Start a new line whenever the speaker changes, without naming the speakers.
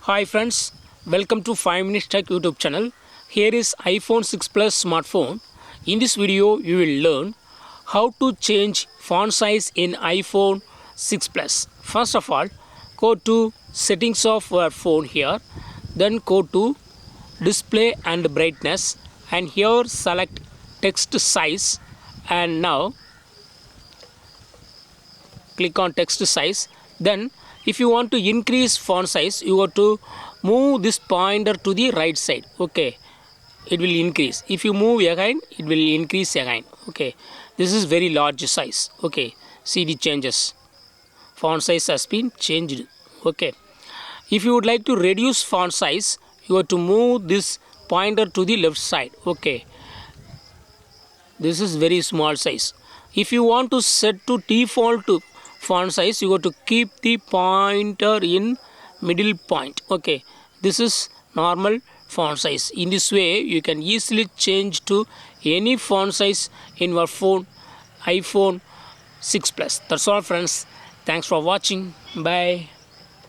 Hi friends, welcome to 5 Minutes Tech YouTube channel. Here is iPhone 6 Plus smartphone. In this video, you will learn how to change font size in iPhone 6 Plus. First of all, go to settings of your phone here. Then go to display and brightness and here select text size and now click on text size. Then if you want to increase font size, you have to move this pointer to the right side. Okay, it will increase. If you move again, it will increase again. Okay, this is very large size. Okay, see the changes. Font size has been changed. Okay, if you would like to reduce font size, you have to move this pointer to the left side. Okay, this is very small size. If you want to set to default to font size, you have to keep the pointer in middle point. Okay, this is normal font size. In this way you can easily change to any font size in your phone iPhone 6 Plus. That's all friends. Thanks for watching. Bye.